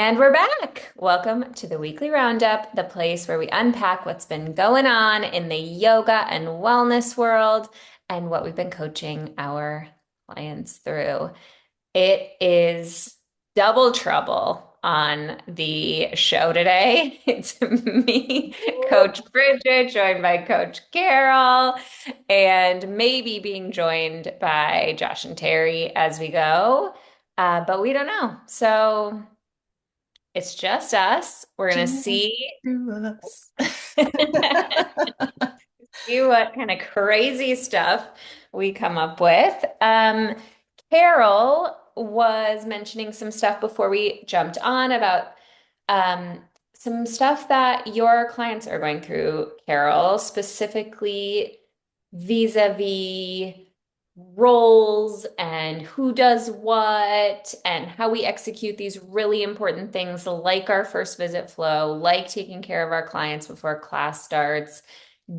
And we're back. Welcome to the Weekly Roundup, the place where we unpack what's been going on in the yoga and wellness world and what we've been coaching our clients through. It is double trouble on the show today. It's me, Coach Bridget, joined by Coach Carol, and maybe being joined by Josh and Terry as we go. But we don't know. So it's just us. We're gonna Just see do us. see what kind of crazy stuff we come up with. Carol was mentioning some stuff before we jumped on about um, some stuff that your clients are going through, Carol, specifically vis-a-vis roles and who does what and how we execute these really important things like our first visit flow, like taking care of our clients before class starts.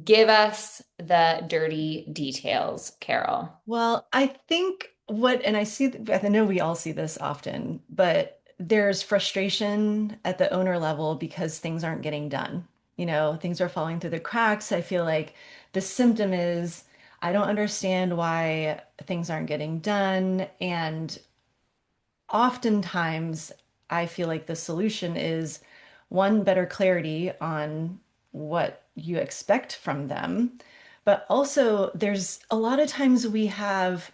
Give us the dirty details, Carol. Well, I think and I know we all see this often, but there's frustration at the owner level because things aren't getting done. Things are falling through the cracks. I feel like the symptom is I don't understand why things aren't getting done. And oftentimes I feel like the solution is one, better clarity on what you expect from them. But also, there's a lot of times we have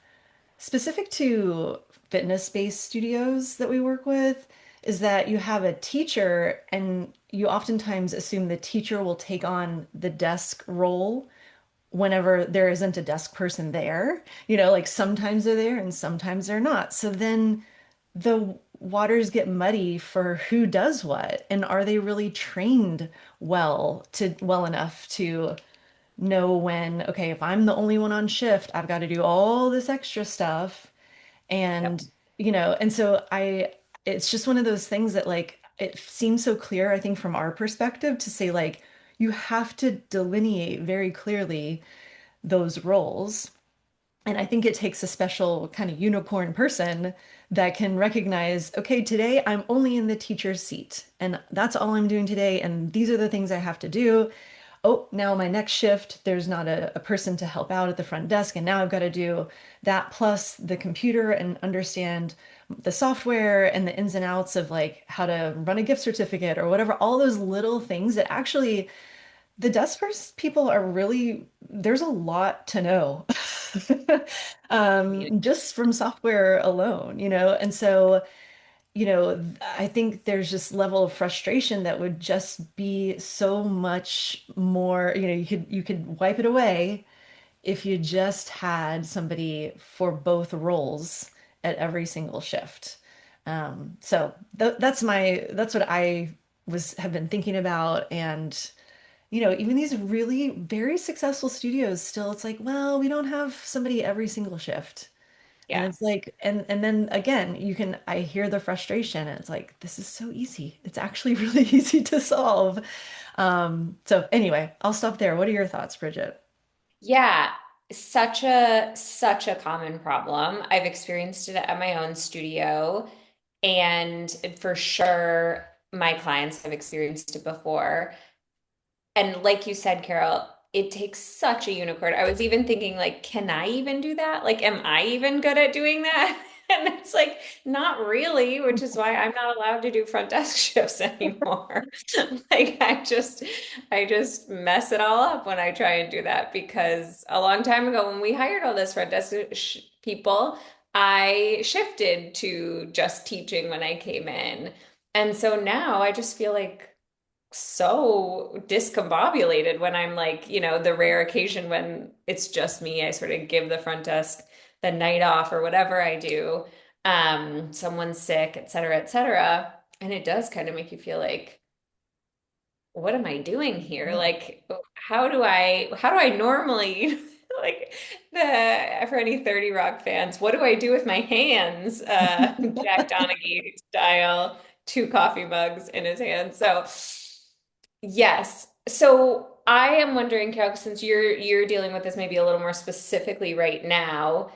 specific to fitness-based studios that we work with, is that you have a teacher and you oftentimes assume the teacher will take on the desk role whenever there isn't a desk person there. Like sometimes they're there and sometimes they're not. So then the waters get muddy for who does what, and are they really trained well enough to know when, okay, if I'm the only one on shift, I've got to do all this extra stuff. Yep. And so it's just one of those things that like it seems so clear, I think, from our perspective to say like you have to delineate very clearly those roles. And I think it takes a special kind of unicorn person that can recognize, okay, today I'm only in the teacher's seat, and that's all I'm doing today. And these are the things I have to do. Oh, now my next shift, there's not a person to help out at the front desk. And now I've got to do that plus the computer and understand the software and the ins and outs of like how to run a gift certificate or whatever, all those little things that actually the people are really, there's a lot to know. Just from software alone, And so, I think there's this level of frustration that would just be so much more, you could wipe it away if you just had somebody for both roles at every single shift. So that's what I have been thinking about. And even these really very successful studios still, it's like, well, we don't have somebody every single shift. And Yeah. it's like, and then again, I hear the frustration and it's like, this is so easy. It's actually really easy to solve. So anyway, I'll stop there. What are your thoughts, Bridget? Yeah. Such a common problem. I've experienced it at my own studio, and for sure my clients have experienced it before. And like you said, Carol, it takes such a unicorn. I was even thinking, like, can I even do that? Like, am I even good at doing that? And it's like, not really, which is why I'm not allowed to do front desk shifts anymore. Like, I just mess it all up when I try and do that because a long time ago, when we hired all this front desk people, I shifted to just teaching when I came in. And so now I just feel like so discombobulated when I'm like, the rare occasion when it's just me, I sort of give the front desk the night off or whatever I do. Someone's sick, et cetera, et cetera. And it does kind of make you feel like, what am I doing here? Yeah. Like, how do I normally like for any 30 Rock fans, what do I do with my hands? Jack Donaghy style, two coffee mugs in his hand. So yes. So I am wondering, Carol, since you're dealing with this maybe a little more specifically right now,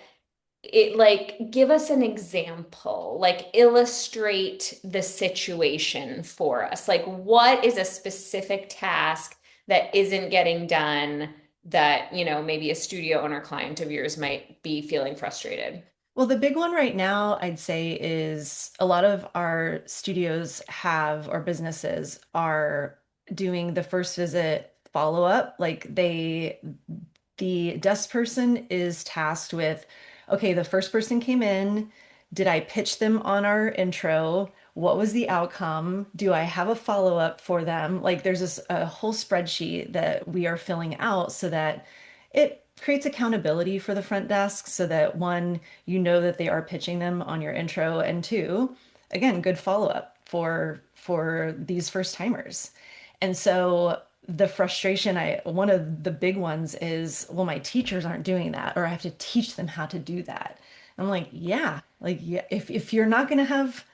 it like give us an example, like illustrate the situation for us. Like what is a specific task that isn't getting done that, maybe a studio owner client of yours might be feeling frustrated? Well, the big one right now, I'd say, is a lot of our studios have, or businesses are doing the first visit follow-up. The desk person is tasked with, okay, the first person came in. Did I pitch them on our intro? What was the outcome? Do I have a follow-up for them? Like there's a whole spreadsheet that we are filling out so that it creates accountability for the front desk so that one, you know that they are pitching them on your intro, and two, again, good follow-up for these first timers. And so the frustration, one of the big ones is, well, my teachers aren't doing that, or I have to teach them how to do that. I'm like, yeah, if you're not going to have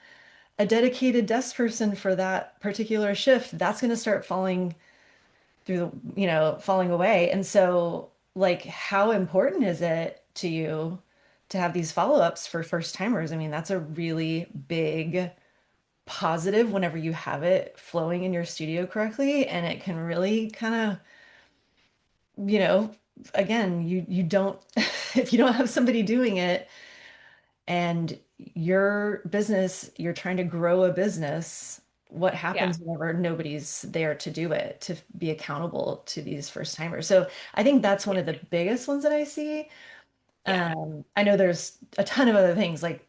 a dedicated desk person for that particular shift, that's going to start falling away. And so, like, how important is it to you to have these follow-ups for first timers? I mean, that's a really big positive whenever you have it flowing in your studio correctly, and it can really kind of, you know, again, you don't if you don't have somebody doing it and you're trying to grow a business, what Yeah. happens whenever nobody's there to do it, to be accountable to these first timers? So I think that's one Yeah. of the biggest ones that I see. Yeah. I know there's a ton of other things. Like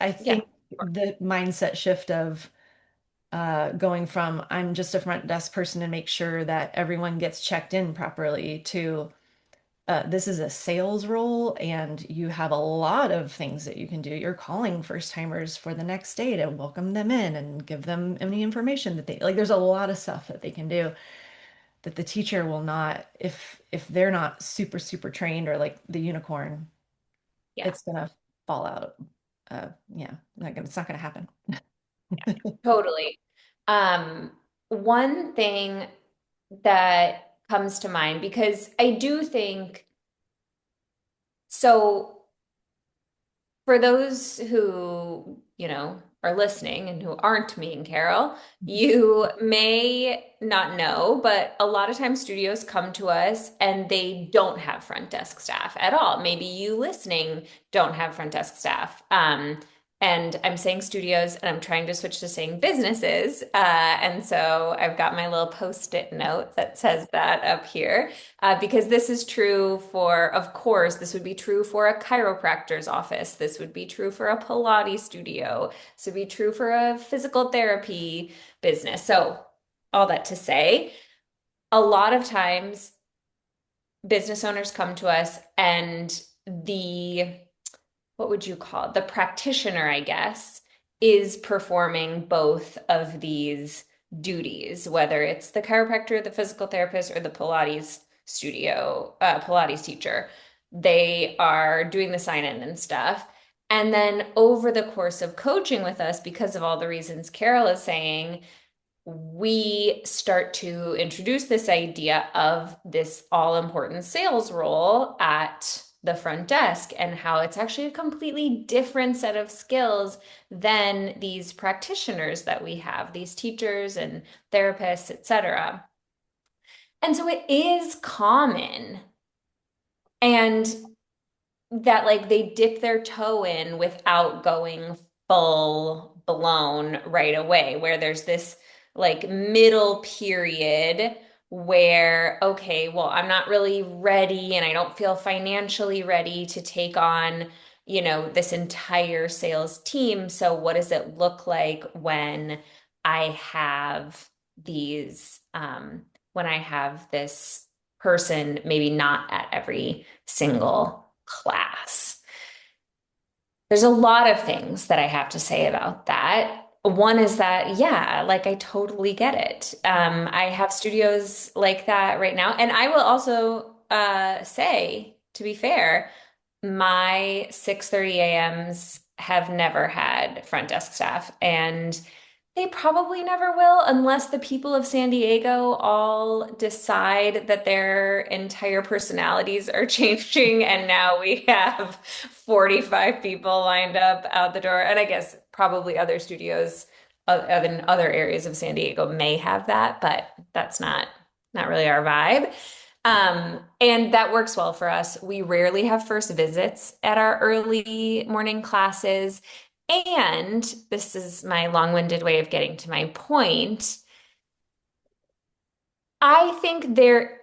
I Yeah. think the mindset shift of going from I'm just a front desk person to make sure that everyone gets checked in properly to this is a sales role and you have a lot of things that you can do. You're calling first timers for the next day to welcome them in and give them any information that they like. There's a lot of stuff that they can do that the teacher will not, if they're not super, super trained or like the unicorn, Yeah. it's gonna fall out. Yeah, it's not gonna happen. Totally. Um, One thing that comes to mind, because I do think so. For those who, are listening and who aren't me and Carol, you may not know, but a lot of times studios come to us and they don't have front desk staff at all. Maybe you listening don't have front desk staff. And I'm saying studios and I'm trying to switch to saying businesses. And so I've got my little post-it note that says that up here. Because this is true for, of course, this would be true for a chiropractor's office. This would be true for a Pilates studio. This would be true for a physical therapy business. So, all that to say, a lot of times business owners come to us and what would you call it? The practitioner, I guess, is performing both of these duties, whether it's the chiropractor, the physical therapist, or the Pilates teacher. They are doing the sign in and stuff. And then over the course of coaching with us, because of all the reasons Carol is saying, we start to introduce this idea of this all important sales role at the front desk and how it's actually a completely different set of skills than these practitioners that we have, these teachers and therapists, etc. And so it is common. And that like they dip their toe in without going full blown right away, where there's this like middle period where, okay, well, I'm not really ready and I don't feel financially ready to take on, this entire sales team. So what does it look like when I have when I have this person, maybe not at every single class? There's a lot of things that I have to say about that. One is that, yeah, like I totally get it. I have studios like that right now. And I will also say, to be fair, my 6:30 a.m.s have never had front desk staff. And they probably never will unless the people of San Diego all decide that their entire personalities are changing and now we have 45 people lined up out the door. And I guess probably other studios in other areas of San Diego may have that, but that's not really our vibe. And that works well for us. We rarely have first visits at our early morning classes. And this is my long-winded way of getting to my point. I think there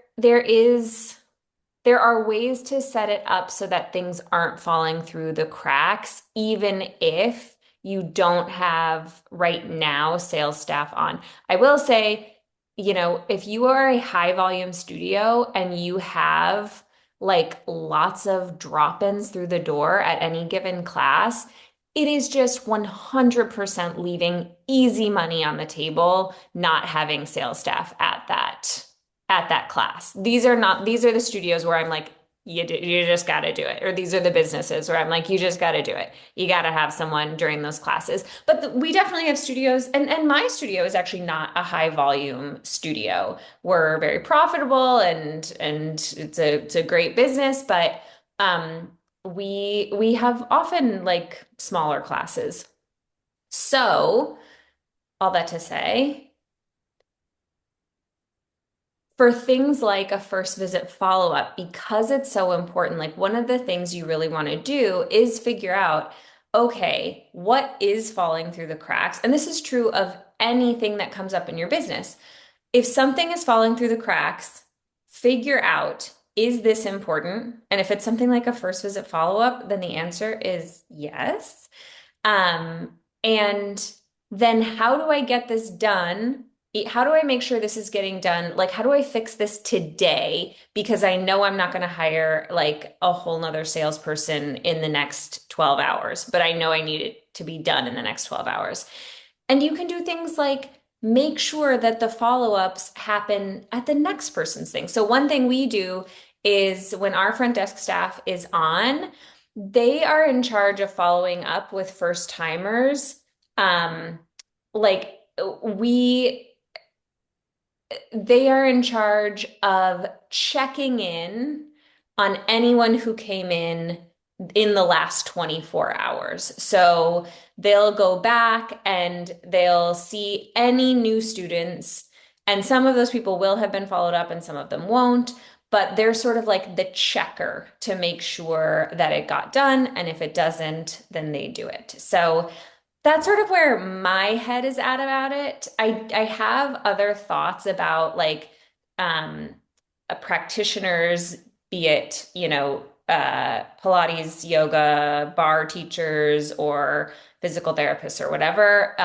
are ways to set it up so that things aren't falling through the cracks, even if you don't have right now sales staff on. I will say, if you are a high volume studio and you have like lots of drop-ins through the door at any given class, it is just 100% leaving easy money on the table, not having sales staff at that class. These are the studios where I'm like, you just got to do it. Or these are the businesses where I'm like, you just got to do it. You got to have someone during those classes. But we definitely have studios, and my studio is actually not a high volume studio. We're very profitable and it's a great business, but we have often like smaller classes. So, all that to say, for things like a first visit follow-up, because it's so important, like one of the things you really want to do is figure out, okay, what is falling through the cracks? And this is true of anything that comes up in your business. If something is falling through the cracks, figure out, is this important? And if it's something like a first visit follow-up, then the answer is yes. And then how do I get this done? How do I make sure this is getting done? Like, how do I fix this today? Because I know I'm not going to hire like a whole nother salesperson in the next 12 hours, but I know I need it to be done in the next 12 hours. And you can do things like make sure that the follow-ups happen at the next person's thing. So one thing we do is when our front desk staff is on, they are in charge of following up with first timers. Like we they are in charge of checking in on anyone who came in the last 24 hours. So they'll go back and they'll see any new students, and some of those people will have been followed up and some of them won't, but they're sort of like the checker to make sure that it got done. And if it doesn't, then they do it. So that's sort of where my head is at about it. I have other thoughts about like practitioners, be it, Pilates, yoga, bar teachers, or physical therapists or whatever,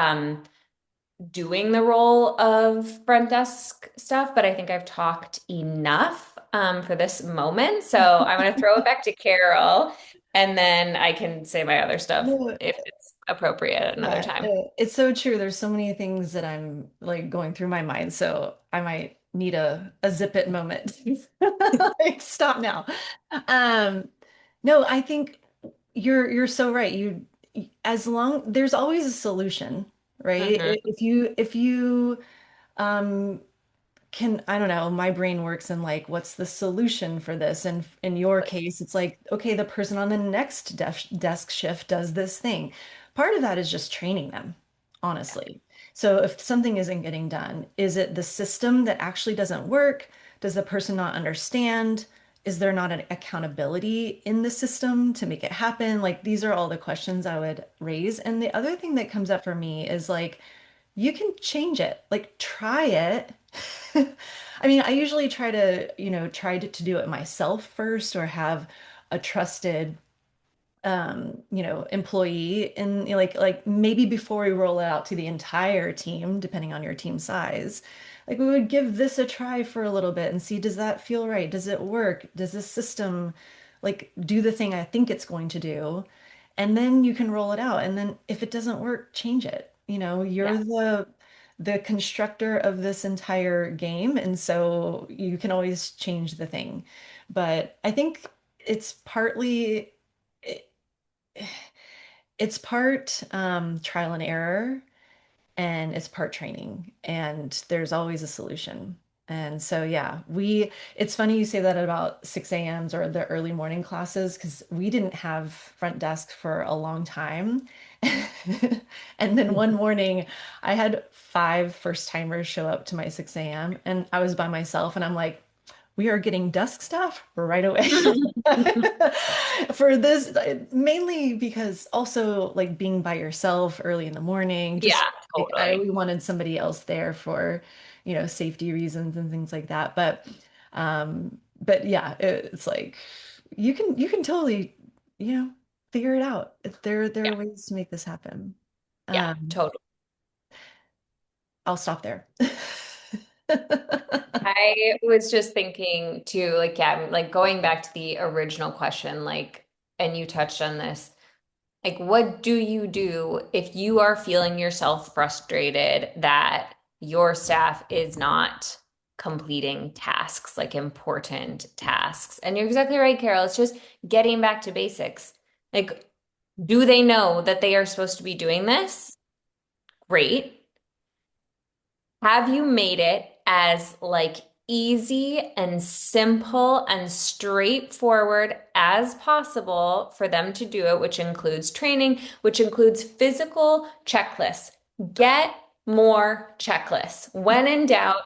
doing the role of front desk stuff. But I think I've talked enough for this moment. So I'm going to throw it back to Carol, and then I can say my other stuff No, if it's appropriate at another yeah, time. it's so true. There's so many things that I'm like going through my mind, so I might need a zip it moment. Like, stop now. Um, no, I think you're so right. As long there's always a solution, right? Hmm. If you um I don't know, my brain works in like, what's the solution for this? And in your case, it's like, okay, the person on the next desk shift does this thing. Part of that is just training them, Yeah. honestly. So if something isn't getting done, is it the system that actually doesn't work? Does the person not understand? Is there not an accountability in the system to make it happen? Like, these are all the questions I would raise. And the other thing that comes up for me is like, you can change it. Like, try it. I mean, I usually try to do it myself first or have a trusted employee and like maybe before we roll it out to the entire team, depending on your team size, like we would give this a try for a little bit and see, does that feel right? Does it work? Does this system like do the thing I think it's going to do? And then you can roll it out. And then if it doesn't work, change it. You're Yeah. the constructor of this entire game, and so you can always change the thing. But I think it's partly it's part trial and error, and it's part training, and there's always a solution. And so, yeah, it's funny you say that about 6 a.m.s or the early morning classes because we didn't have front desk for a long time. And then one morning, I had five first timers show up to my 6 a.m. and I was by myself, and I'm like, we are getting desk stuff right away. For this, mainly because also like being by yourself early in the morning, just Yeah, like I totally. we wanted somebody else there for, safety reasons and things like that. But yeah, it's like you can totally, you know, figure it out. There Yeah, are ways to make this happen. yeah, Um, totally. I'll stop there. I was just thinking too, like, yeah, like going back to the original question, like, and you touched on this, like, what do you do if you are feeling yourself frustrated that your staff is not completing tasks, like important tasks? And you're exactly right, Carol. It's just getting back to basics. Like, do they know that they are supposed to be doing this? Great. Have you made it as like easy and simple and straightforward as possible for them to do it, which includes training, which includes physical checklists. Get more checklists. When in doubt,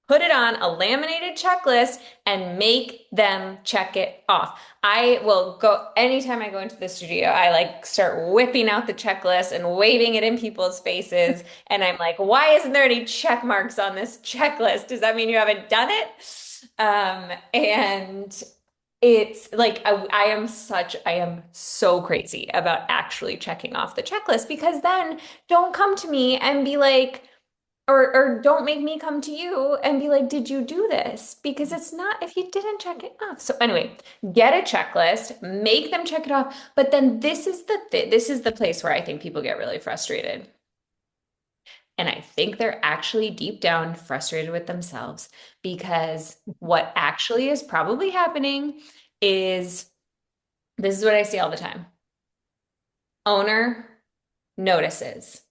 put it on a laminated checklist and make them check it off. I will go anytime I go into the studio, I like start whipping out the checklist and waving it in people's faces. And I'm like, why isn't there any check marks on this checklist? Does that mean you haven't done it? And it's like I am so crazy about actually checking off the checklist because then don't come to me and be like, or don't make me come to you and be like, did you do this? Because it's not if you didn't check it off. So anyway, get a checklist, make them check it off. But then this is the place where I think people get really frustrated. And I think they're actually deep down frustrated with themselves because what actually is probably happening is this is what I see all the time. Owner notices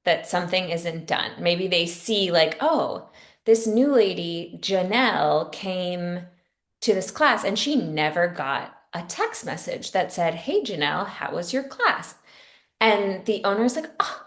that something isn't done. Maybe they see, like, oh, this new lady, Janelle, came to this class and she never got a text message that said, hey, Janelle, how was your class? And the owner's like, oh,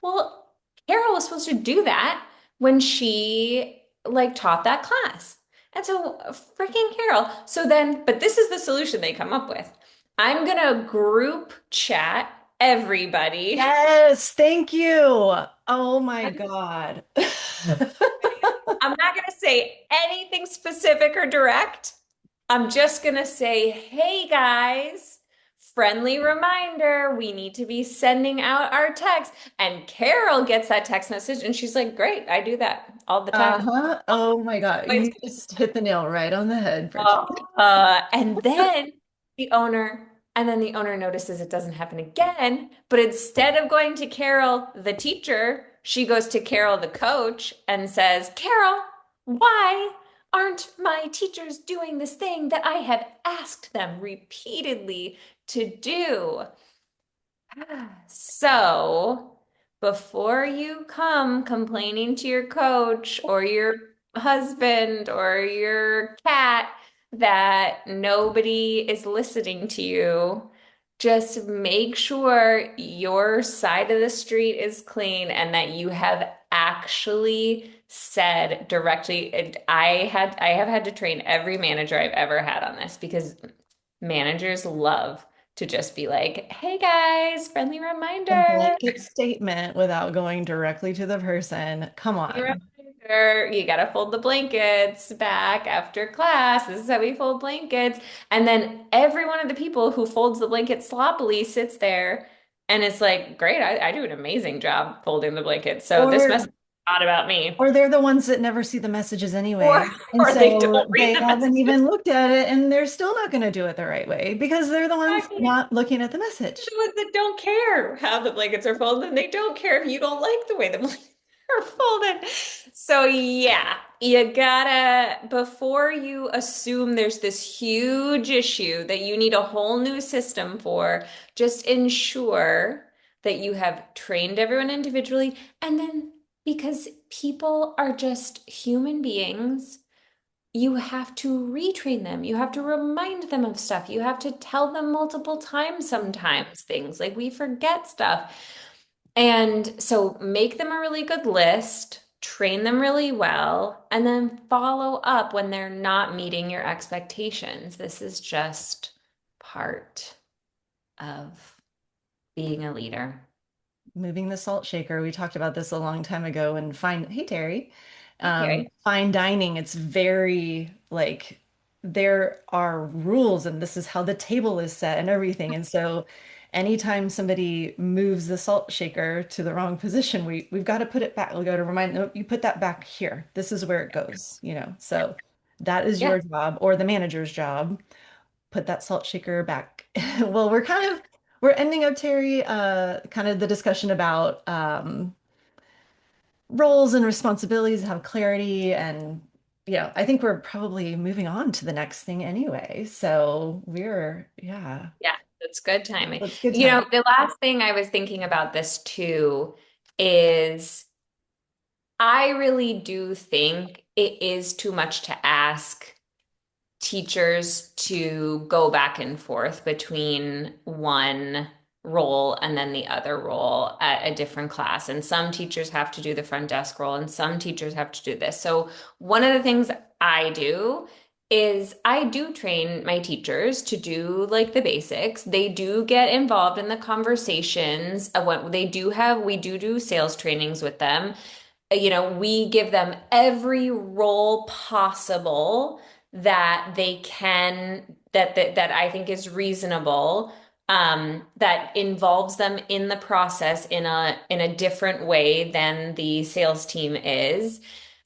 well, Carol was supposed to do that when she like taught that class. And so freaking Carol. So then, but this is the solution they come up with. I'm gonna group chat everybody. Yes, thank you. Oh my God. I'm not gonna say anything specific or direct. I'm just gonna say, hey guys, friendly reminder, we need to be sending out our text. And Carol gets that text message and she's like, great, I do that all the time. Uh-huh. Oh my God. Always. You just hit the nail right on the head, Bridget. And then the owner notices it doesn't happen again, but instead of going to Carol, the teacher, she goes to Carol, the coach, and says, Carol, why aren't my teachers doing this thing that I have asked them repeatedly to do? So, before you come complaining to your coach or your husband or your cat that nobody is listening to you, just make sure your side of the street is clean and that you have actually said directly. And I have had to train every manager I've ever had on this because managers love to just be like, hey guys, friendly A reminder. blanket statement without going directly to the person. Come Friendly on. reminder, you gotta fold the blankets back after class. This is how we fold blankets. And then every one of the people who folds the blanket sloppily sits there and it's like, great, I do an amazing job folding the blanket. So this Or message is not about me. or they're the ones that never see the messages Or anyway. And or they so don't read they the haven't messages. even looked at it and they're still not going to do it the right way because they're the ones Exactly. not looking at the The message. ones that don't care how the blankets are folded, and they don't care if you don't like the way the blankets are folded. So yeah, you gotta, before you assume there's this huge issue that you need a whole new system for, just ensure that you have trained everyone individually. And then because people are just human beings. You have to retrain them. You have to remind them of stuff. You have to tell them multiple times sometimes things like we forget stuff. And so make them a really good list, train them really well, and then follow up when they're not meeting your expectations. This is just part of being a leader. Moving the salt shaker. We talked about this a long time ago and hey Terry, Okay. fine dining, it's very like there are rules and this is how the table is set and everything. And so anytime somebody moves the salt shaker to the wrong position, we've got to put it back. We got to remind them, you put that back here. This is where it goes, you know. So that is Yeah. your job or the manager's job. Put that salt shaker back. Well, we're ending up, Terry, kind of the discussion about roles and responsibilities, have clarity, and I think we're probably moving on to the next thing anyway. So yeah, Yeah, that's good timing. that's good You know, time. the last thing I was thinking about this too is I really do think it is too much to ask teachers to go back and forth between one role and then the other role at a different class. And some teachers have to do the front desk role and some teachers have to do this. So one of the things I do is I do train my teachers to do like the basics. They do get involved in the conversations of what we do sales trainings with them. We give them every role possible that they can that I think is reasonable, that involves them in the process in a different way than the sales team is.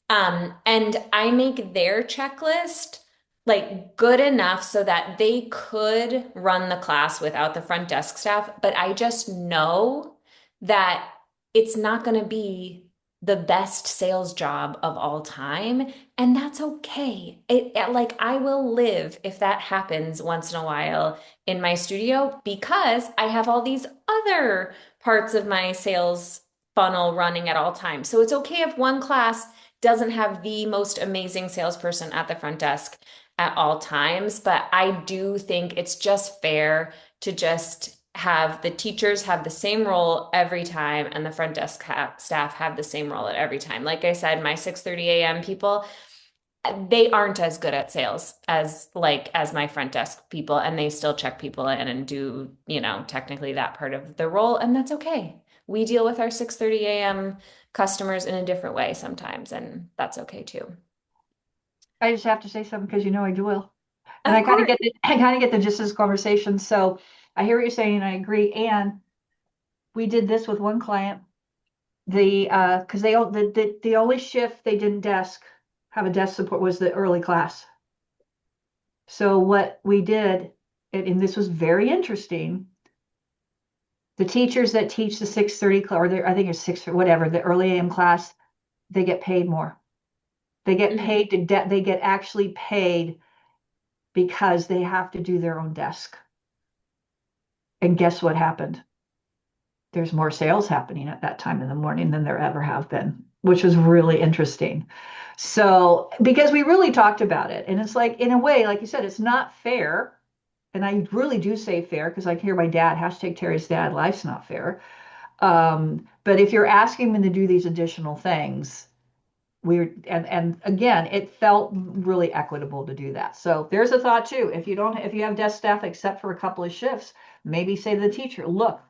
And I make their checklist like good enough so that they could run the class without the front desk staff, but I just know that it's not going to be the best sales job of all time, and that's okay. Like I will live if that happens once in a while in my studio because I have all these other parts of my sales funnel running at all times. So it's okay if one class doesn't have the most amazing salesperson at the front desk at all times, but I do think it's just fair to just have the teachers have the same role every time and the front desk staff have the same role at every time. Like I said, my 6:30 a.m. people, they aren't as good at sales as my front desk people, and they still check people in and do, technically that part of the role, and that's okay. We deal with our 6:30 a.m. customers in a different way sometimes, and that's okay too. I just have to say something because you know I will. And Of I kind of course. get I kind of get the gist of this conversation. So I hear what you're saying and I agree. And we did this with one client. Because the only shift they didn't have a desk support was the early class. So what we did, and this was very interesting, the teachers that teach the 6:30 class, I think it's six, whatever, the early AM class, they get paid more. They get Mhm. paid they get actually paid because they have to do their own desk. And guess what happened? There's more sales happening at that time in the morning than there ever have been, which was really interesting. So, because we really talked about it, and it's like, in a way, like you said, it's not fair. And I really do say fair because I hear my dad, hashtag Terry's dad, life's not fair. But if you're asking me to do these additional things, and again, it felt really equitable to do that. So there's a thought too. If you have desk staff except for a couple of shifts, maybe say to the teacher, look,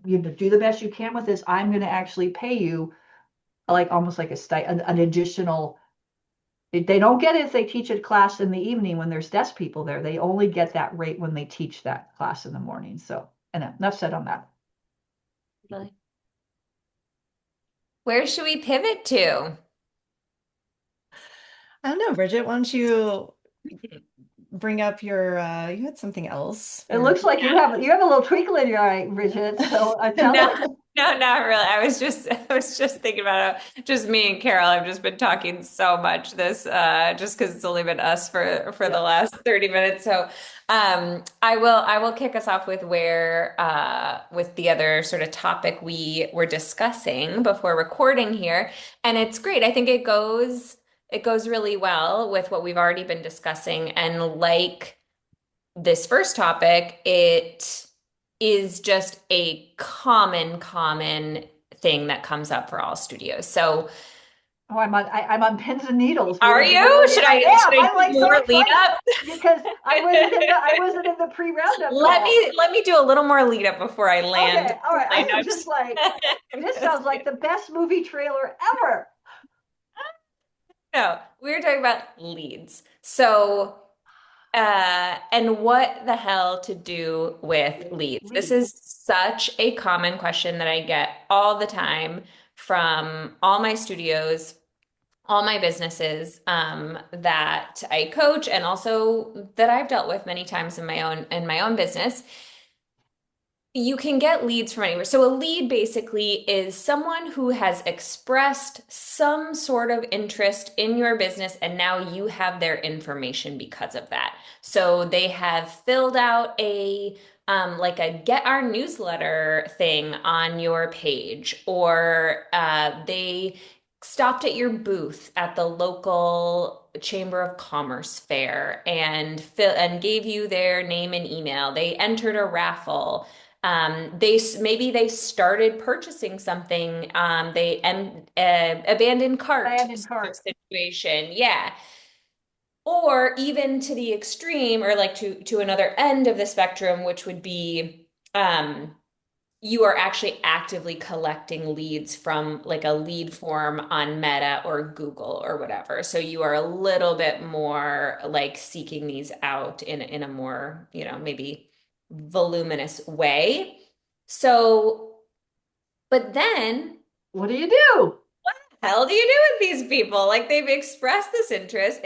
you do the best you can with this. I'm going to actually pay you like almost like an additional. They don't get it if they teach a class in the evening when there's desk people there. They only get that rate when they teach that class in the morning. So, and enough said on that. Really. Where should we pivot to? I don't know, Bridget, why don't you bring up you had something else It or looks like you have a little twinkle in your eye, Bridget. So tell No, us. No, not really. I was just thinking about just me and Carol. I've just been talking so much this, just because it's only been us for the Yeah. last 30 minutes. So, I will kick us off with with the other sort of topic we were discussing before recording here. And it's great. I think it goes really well with what we've already been discussing. And like this first topic, it is just a common thing that comes up for all studios. So, Oh, I'm on pins and needles. are you? Should I am. I I'm do like so more lead excited up? because I wasn't in the pre-roundup call. Let me do a little more lead up before I land Okay, all right. my I am just notes. like, this sounds like the best movie trailer ever. No, we were talking about leads. So, and what the hell to do with leads? This Leads. is such a common question that I get all the time from all my studios, all my businesses that I coach, and also that I've dealt with many times in my own business. You can get leads from anywhere. So a lead basically is someone who has expressed some sort of interest in your business and now you have their information because of that. So they have filled out a like a get our newsletter thing on your page, or they stopped at your booth at the local Chamber of Commerce fair and gave you their name and email. They entered a raffle. Maybe they started purchasing something. Abandoned cart Abandoned sort of cart. situation. Yeah. Or even to the extreme, or like to another end of the spectrum, which would be um, you are actually actively collecting leads from like a lead form on Meta or Google or whatever. So you are a little bit more like seeking these out in a more, maybe voluminous way. So, but then What do you do? hell do you do with these people? Like they've expressed this interest.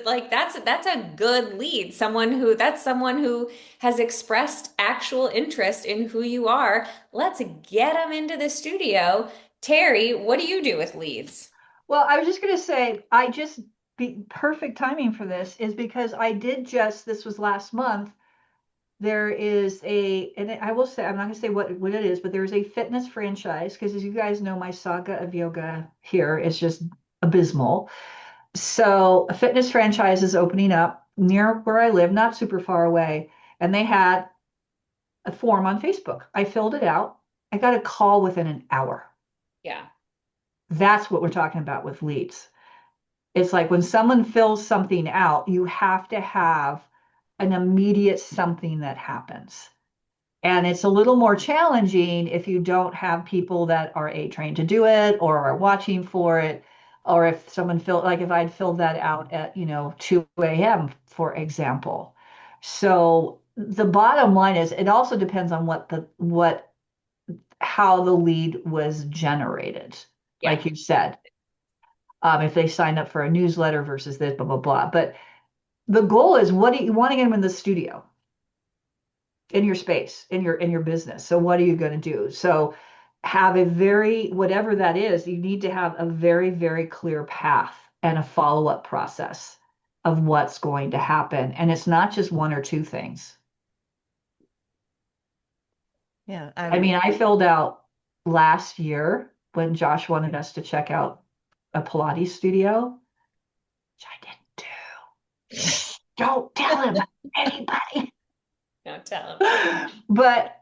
Like that's a good lead. That's someone who has expressed actual interest in who you are. Let's get them into the studio. Terri, what do you do with leads? Well, I was just going to say, I just be perfect timing for this is because I did just, this was last month. There is and I will say, I'm not going to say what it is, but there is a fitness franchise because as you guys know, my saga of yoga here is just abysmal. So a fitness franchise is opening up near where I live, not super far away. And they had a form on Facebook. I filled it out. I got a call within an hour. Yeah. That's what we're talking about with leads. It's like when someone fills something out, you have to have an immediate something that happens. And it's a little more challenging if you don't have people that are trained to do it or are watching for it. Or if someone like if I'd filled that out at, 2 a.m., for example. So the bottom line is it also depends on how the lead was generated, Yeah. like you said. If they signed up for a newsletter versus this, blah, blah, blah. But the goal is what do you want to get them in the studio, in your space, in your business. So what are you going to do? So have a very, whatever that is, you need to have a very, very clear path and a follow-up process of what's going to happen. And it's not just one or two things. Yeah, I mean, I filled out last year when Josh wanted us to check out a Pilates studio, which I didn't do. Shh, don't tell him, anybody. No, tell them. But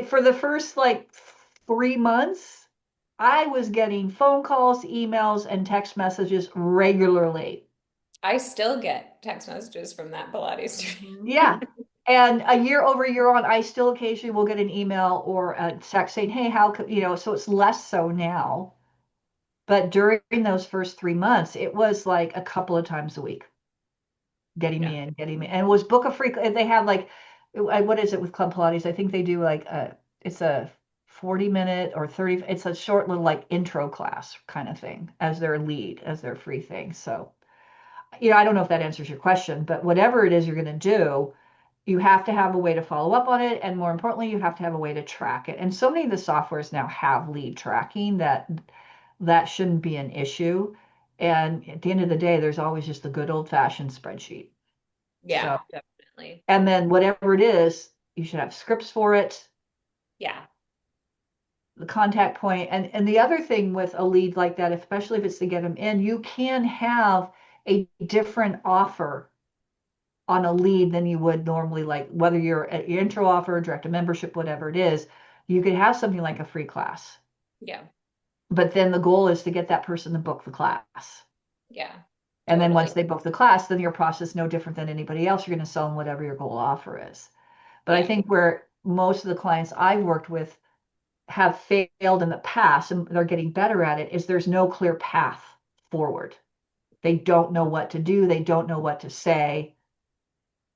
for the first like 3 months, I was getting phone calls, emails, and text messages regularly. I still get text messages from that Pilates studio. Yeah. And a year over year on, I still occasionally will get an email or a text saying, hey, how could, so it's less so now. But during those first 3 months, it was like a couple of times a week, Yeah. getting me. And it was book a free, they have like, what is it with Club Pilates? I think they do like it's a 40-minute or 30, it's a short little like intro class kind of thing as their lead, as their free thing. So, I don't know if that answers your question, but whatever it is you're going to do, you have to have a way to follow up on it. And more importantly, you have to have a way to track it. And so many of the softwares now have lead tracking that shouldn't be an issue. And at the end of the day, there's always just the good old fashioned spreadsheet. Yeah, So, definitely. and then whatever it is, you should have scripts for it, Yeah. the contact point. And the other thing with a lead like that, especially if it's to get them in, you can have a different offer on a lead than you would normally, like whether you're at your intro offer, direct to membership, whatever it is, you could have something like a free class. Yeah. But then the goal is to get that person to book the class. Yeah. And then Totally. once they book the class, then your process is no different than anybody else. You're going to sell them whatever your goal offer is. But I Yeah. think where most of the clients I've worked with have failed in the past and they're getting better at it is there's no clear path forward. They don't know what to do. They don't know what to say.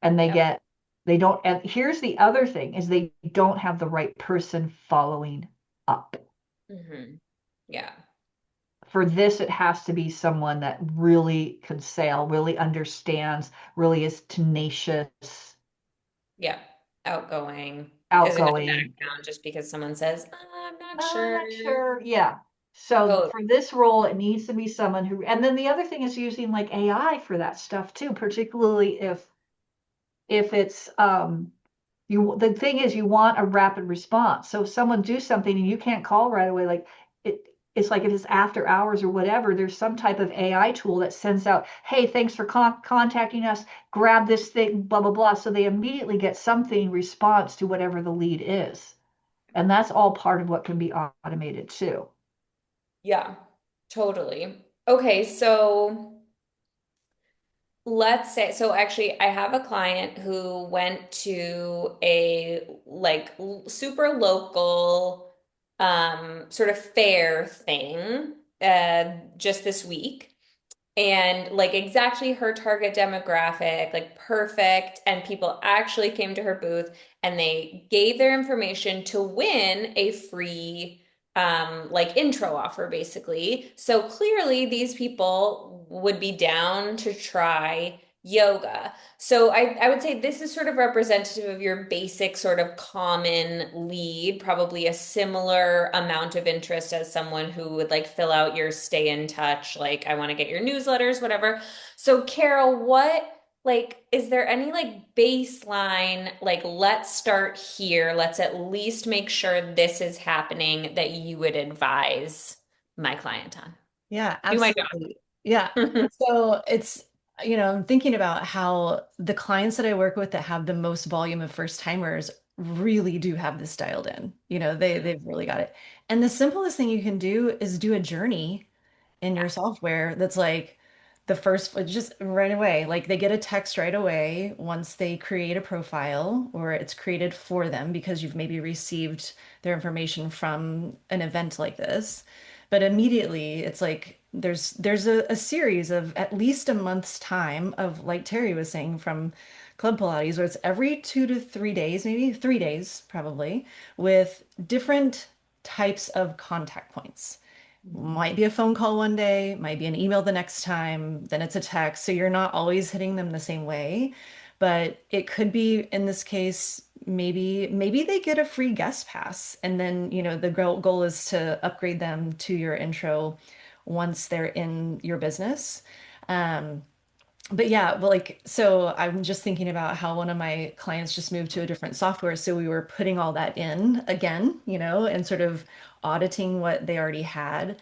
And Yeah. they don't, and here's the other thing is they don't have the right person following up. Yeah. For this, it has to be someone that really can sail, really understands, really is tenacious, Yeah. Outgoing isn't going to back outgoing. down just because someone says, I'm not I'm sure. not sure. Yeah. So Totally. for this role, it needs to be someone who, and then the other thing is using like AI for that stuff too, particularly if it's you, the thing is you want a rapid response. So if someone do something and you can't call right away, like it's like if it's after hours or whatever, there's some type of AI tool that sends out, hey, thanks for contacting us, grab this thing, blah blah blah, so they immediately get something response to whatever the lead is. And that's all part of what can be automated too. Yeah. Totally. Okay, so let's say, so actually, I have a client who went to a super local sort of fair thing just this week. And like exactly her target demographic, like perfect. And people actually came to her booth and they gave their information to win a free like intro offer basically. So clearly these people would be down to try yoga. So I would say this is sort of representative of your basic sort of common lead, probably a similar amount of interest as someone who would like fill out your stay in touch, like I want to get your newsletters, whatever. So Carol, what like is there any like baseline, like let's start here, let's at least make sure this is happening that you would advise my client on? Yeah, Do my absolutely. Yeah. job. So it's, I'm thinking about how the clients that I work with that have the most volume of first timers really do have this dialed in. They've really got it. And the simplest thing you can do is do a journey in Yeah. your software that's like the first, just right away. Like they get a text right away once they create a profile or it's created for them because you've maybe received their information from an event like this. But immediately it's like there's a series of at least a month's time of, like Terry was saying, from Club Pilates, where it's every 2 to 3 days, maybe 3 days probably, with different types of contact points. Might be a phone call one day, might be an email the next time, then it's a text. So you're not always hitting them the same way. But it could be in this case, maybe they get a free guest pass. And then, the goal is to upgrade them to your intro once they're in your business. Um, but yeah, but like, so I'm just thinking about how one of my clients just moved to a different software. So we were putting all that in again, and sort of auditing what they already had.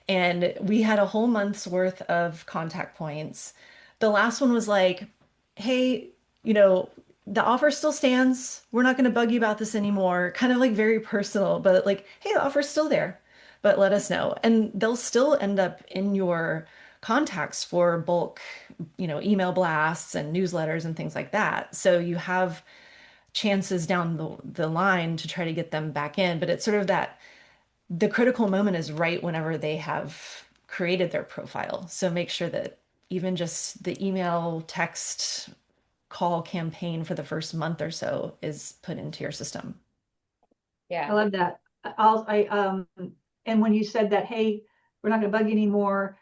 And we had a whole month's worth of contact points. The last one was like, hey, you know, the offer still stands. We're not going to bug you about this anymore. Kind of like very personal, but like, hey, the offer's still there, but let us know. And they'll still end up in your contacts for bulk, email blasts and newsletters and things like that. So you have chances down the line to try to get them back in, but it's sort of that the critical moment is right whenever they have created their profile. So make sure that even just the email, text, call campaign for the first month or so is put into your system. I Yeah. love that. And when you said that, hey, we're not going to bug you anymore.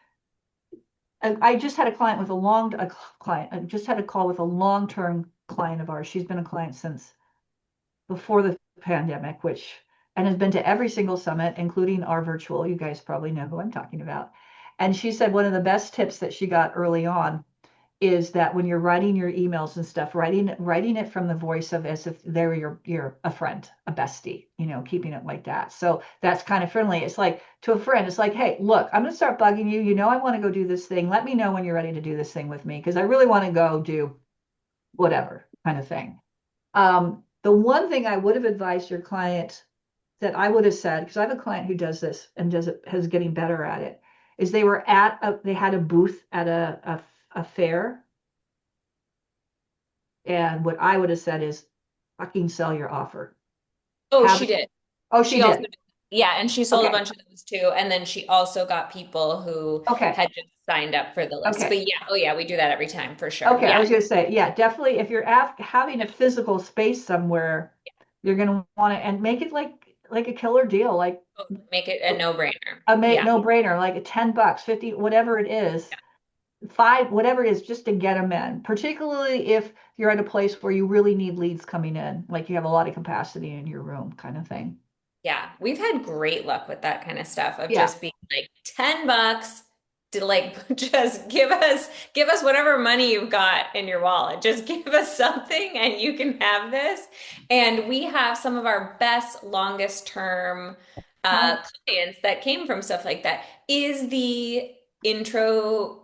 I just had a client with a long, a client, I just had a call with a long-term client of ours. She's been a client since before the pandemic, and has been to every single summit, including our virtual. You guys probably know who I'm talking about. And she said one of the best tips that she got early on is that when you're writing your emails and stuff, writing it from the voice of as if they're you're a friend, a bestie, keeping it like that. So that's kind of friendly. It's like to a friend, it's like, hey, look, I'm gonna start bugging you. I want to go do this thing. Let me know when you're ready to do this thing with me because I really want to go do whatever kind of thing. The one thing I would have advised your client that I would have said, because I have a client who does this and has getting better at it, is they had a booth at a fair. And what I would have said is fucking sell your offer. Oh, Have she it. did. Oh, she She also did. did. Yeah, and she sold a Okay. bunch of those too. And then she also got people who Okay. had just signed up for the list. But Okay. yeah, oh yeah, we do that every time for sure. Okay. I Yeah. was going to say, yeah, definitely. If you're having a physical space somewhere, you're going to want to, and make it like a killer deal, like Make it a no-brainer. a Yeah. no brainer, like a $10, 50, whatever it is, five, whatever it is, just to get them in, particularly if you're at a place where you really need leads coming in, like you have a lot of capacity in your room kind of thing. Yeah, we've had great luck with that kind of stuff of Yeah. just being like $10 to like just give us whatever money you've got in your wallet. Just give us something and you can have this. And we have some of our best longest term Huh? clients that came from stuff like that. Is the intro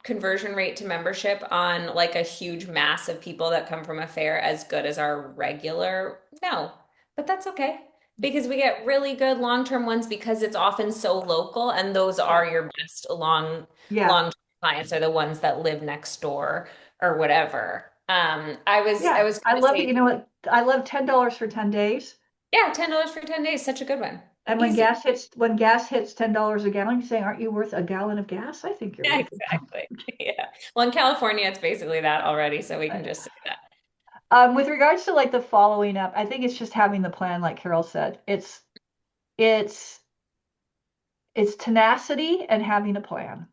conversion rate to membership on like a huge mass of people that come from a fair as good as our regular? No, but that's okay because we get really good long-term ones because it's often so local and those Yeah. are your best Yeah. long-term clients are the ones that live next door or whatever. I was Yeah. I was I going to love it. say, You know what? I love $10 for 10 days. yeah, $10 for 10 days, such a good one. And Easy. when gas hits $10 a gallon, you say, aren't you worth a gallon of gas? I think you're Yeah, worth it. exactly. Yeah. Well, in California, it's basically that already, so we can just say that. With regards to like the following up, I think it's just having the plan, like Carol said. It's it's tenacity and having a plan.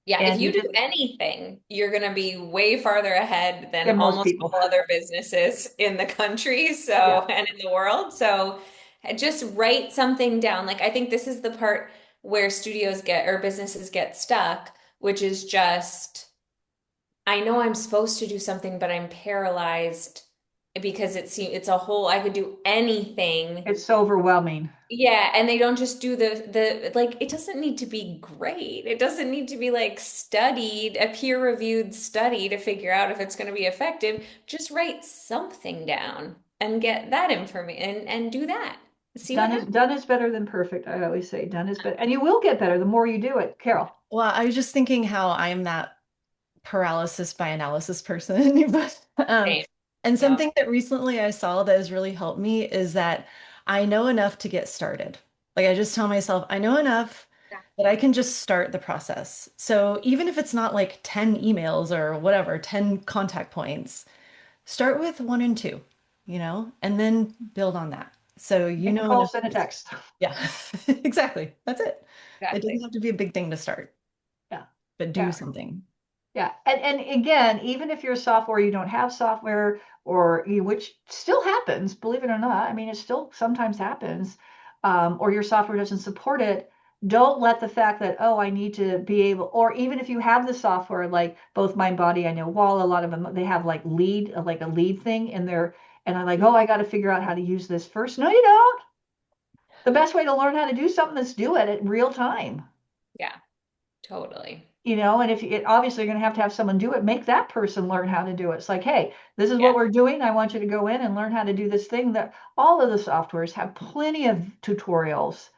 Yeah, if And you you do just anything, you're going to be way farther ahead than and most almost people. all other businesses in the country, Yeah. so and in the world. So just write something down. Like I think this is the part where studios get or businesses get stuck, which is just I know I'm supposed to do something, but I'm paralyzed because it's a whole I could do anything. It's so overwhelming. Yeah, and they don't just do the like it doesn't need to be great. It doesn't need to be like studied, a peer-reviewed study to figure out if it's going to be effective. Just write something down and get that information and do that. See what happens. Done is better than perfect. I always say done is better. And you will get better the more you do it, Carol. Well, I was just thinking how I'm that paralysis by analysis person. But Same. and Yeah. something that recently I saw that has really helped me is that I know enough to get started. Like I just tell myself, I know enough that I can just start the process. So even if it's not like 10 emails or whatever, 10 contact points, start with one and two, and then build on that. So you Make a know call, enough. send a text. Yeah, exactly. That's it. It doesn't Exactly. have to be a big thing to start, Yeah. but do Yeah. something. Yeah. And again, even if you're software, you don't have software, which still happens, believe it or not. I mean, it still sometimes happens, or your software doesn't support it. Don't let the fact that, oh, I need to be able, or even if you have the software, like both Mind Body, I know Wall, a lot of them, they have like a lead thing in there. And I'm like, oh, I got to figure out how to use this first. No, you don't. The best way to learn how to do something is do it at real time. Yeah, totally. And if it obviously you're going to have someone do it, make that person learn how to do it. It's like, hey, this is Yeah. what we're doing. I want you to go in and learn how to do this thing. That all of the softwares have plenty of tutorials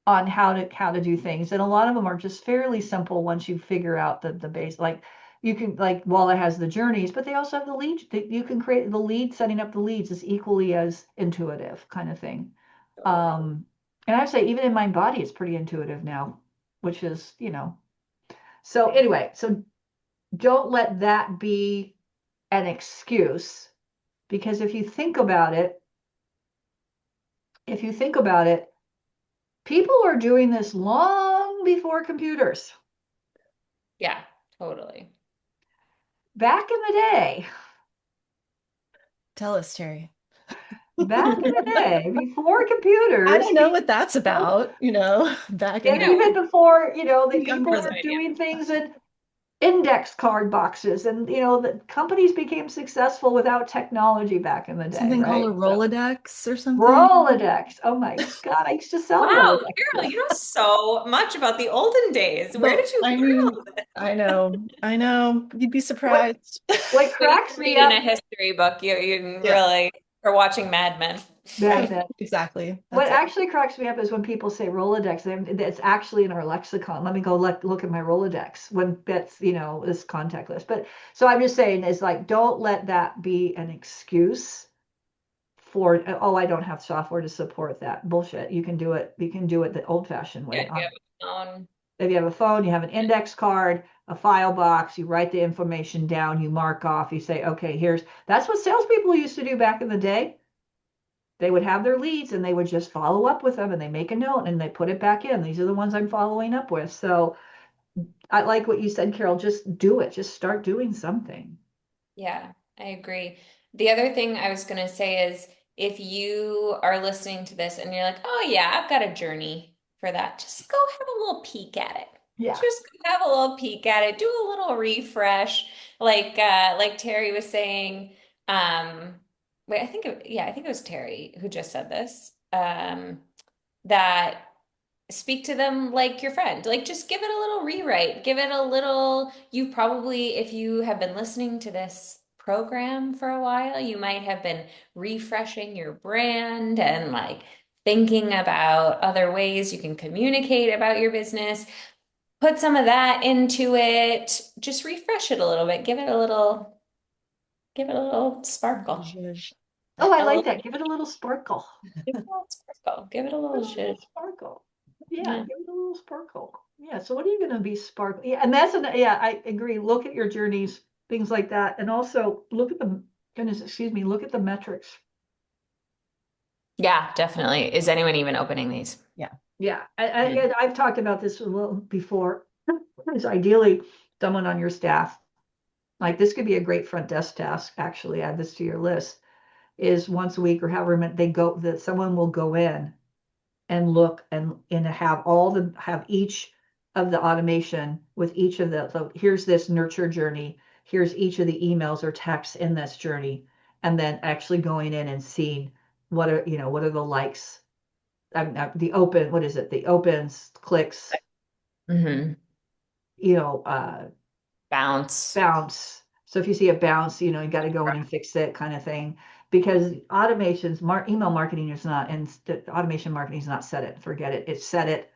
on how to do things, and a lot of them are just fairly simple once you figure out the base. Like you can like Walla has the journeys, but they also have the lead. You can create the lead. Setting up the leads is equally as intuitive, kind of thing. Totally. And I'd say even in Mind Body, it's pretty intuitive now, which is so anyway, so don't let that be an excuse because if you think about it, people are doing this long before computers. Yeah, totally. Back in the day, Tell us, Terry. Back in the day, before I computers, don't know what that's about, back in and the Yeah, even day. before, that Too young people for were that. idea. doing things in index card boxes, and the companies became successful without technology back in the day, Something called right? a So Rolodex or something. Rolodex. Oh my God, I used to sell Wow, Rolodexes. Carol, you know so much about the olden days. Where But did you I learn mean, all of this? I know, you'd be What surprised. what So you cracks can me read in up, a history book. You Yeah, really are watching Mad Men. Mad Men. exactly. What That's it. actually cracks me up is when people say Rolodex, it's actually in our lexicon. Let me go look at my Rolodex when that's, this contact list. But so I'm just saying is like, don't let that be an excuse for, oh, I don't have software to support that. Bullshit. You can do it. You can do it the old fashioned Yeah, way. you have a phone. If you have a phone, you have an index card, a file box, you write the information down, you mark off, you say, okay, that's what salespeople used to do back in the day. They would have their leads and they would just follow up with them and they make a note and they put it back in. These are the ones I'm following up with. So I like what you said, Carol. Just do it. Just start doing something. Yeah, I agree. The other thing I was going to say is if you are listening to this and you're like, oh, yeah, I've got a journey for that, just go have a little peek at it. Yeah. Just go have a little peek at it. Do a little refresh. Like Terry was saying, um, wait, I think it was Terry who just said this. That speak to them like your friend. Like just give it a little rewrite. Give it a little, you probably, if you have been listening to this program for a while, you might have been refreshing your brand and like thinking about other ways you can communicate about your business. Put some of that into it. Just refresh it a little bit. Give it a little sparkle. Zhuzh. Oh, I A like little, that. Give it a little sparkle. give it a little sparkle. Give it a Give little it a little zhuzh. sparkle. Yeah, Yeah. give it a little sparkle. Yeah. So what are you going to be sparkle? Yeah, and yeah, I agree. Look at your journeys, things like that, and also look at the goodness, excuse me, look at the metrics. Yeah, definitely. Is anyone even opening these? Yeah. Yeah, Yeah. again, I've talked about this a little before. Is ideally someone on your staff. Like this could be a great front desk task. Actually, add this to your list. Is once a week or however they go that someone will go in and look and have each of the automation with each of the so here's this nurture journey. Here's each of the emails or texts in this journey, and then actually going in and seeing what are the likes, the open, what is it? The opens, clicks, Hmm. you know, Bounce. bounce. So if you see a bounce, you got to go in and fix it kind of thing. Because email marketing is not, and automation marketing is not set it, forget it. It's set it,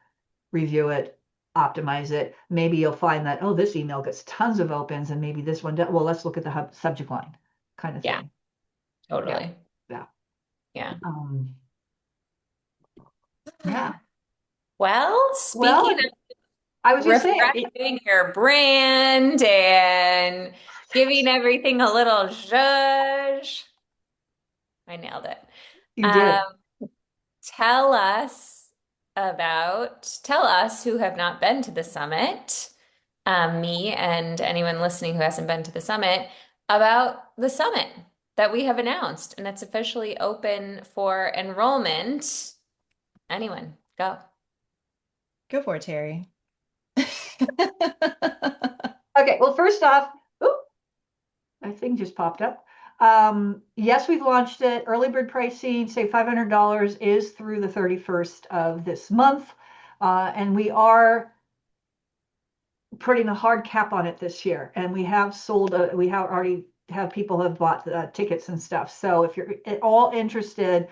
review it, optimize it. Maybe you'll find that, oh, this email gets tons of opens and maybe this one does. Well, let's look at the subject line kind of Yeah, thing. Yeah. totally. Yeah. Yeah. Um, yeah. Well, speaking Well, of I was going to say refreshing your brand and giving everything a little zhuzh, I nailed it. you did. Um, tell us who have not been to the summit, me and anyone listening who hasn't been to the summit, about the summit that we have announced. And it's officially open for enrollment. Anyone, go. Go for it, Terry. Okay. Well, first off, oop, my thing just popped up. Yes, we've launched it. Early bird pricing, say $500 is through the 31st of this month. And we are putting a hard cap on it this year. And we have we have already have people have bought tickets and stuff. So if you're at all interested,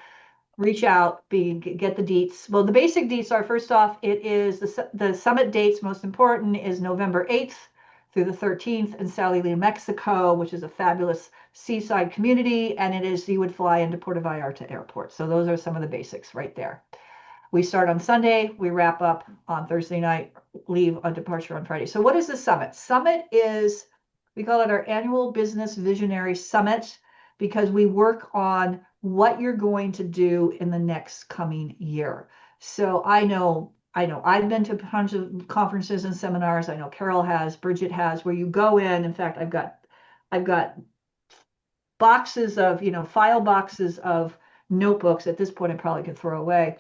reach out, get the deets. Well, the basic deets are first off, it is the summit dates. Most important is November 8th through the 13th in Sally, Mexico, which is a fabulous seaside community. And you would fly into Puerto Vallarta Airport. So those are some of the basics right there. We start on Sunday, we wrap up on Thursday night, leave on departure on Friday. So what is the summit? Summit is, we call it our annual business visionary summit because we work on what you're going to do in the next coming year. So I've been to a bunch of conferences and seminars. I know Carol has, Bridget has, where you go in. In fact, I've got boxes of, file boxes of notebooks. At this point, I probably could throw away.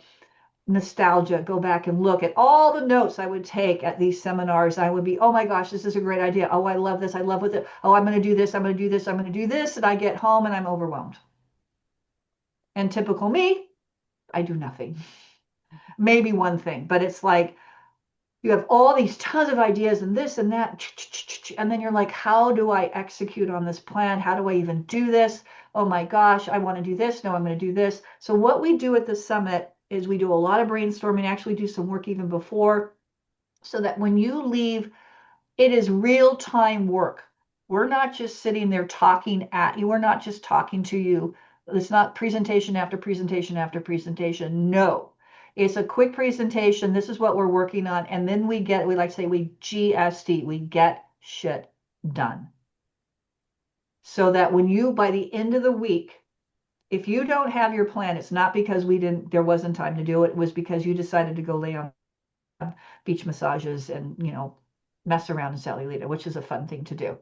Nostalgia, go back and look at all the notes I would take at these seminars. I would be, oh my gosh, this is a great idea. Oh, I love this. I love with it. Oh, I'm going to do this. I'm going to do this. I'm going to do this. And I get home and I'm overwhelmed. And typical me, I do nothing. Maybe one thing, but it's like you have all these tons of ideas and this and that. And then you're like, how do I execute on this plan? How do I even do this? Oh my gosh, I want to do this. No, I'm going to do this. So what we do at the summit is we do a lot of brainstorming, actually do some work even before, so that when you leave, it is real time work. We're not just sitting there talking at you. We're not just talking to you. It's not presentation after presentation after presentation. No, it's a quick presentation. This is what we're working on. And then we like to say, we GSD, we get shit done. So that when you, by the end of the week, if you don't have your plan, it's not because there wasn't time to do it. It was because you decided to go lay on beach massages and, mess around in Salilita, which is a fun thing to do.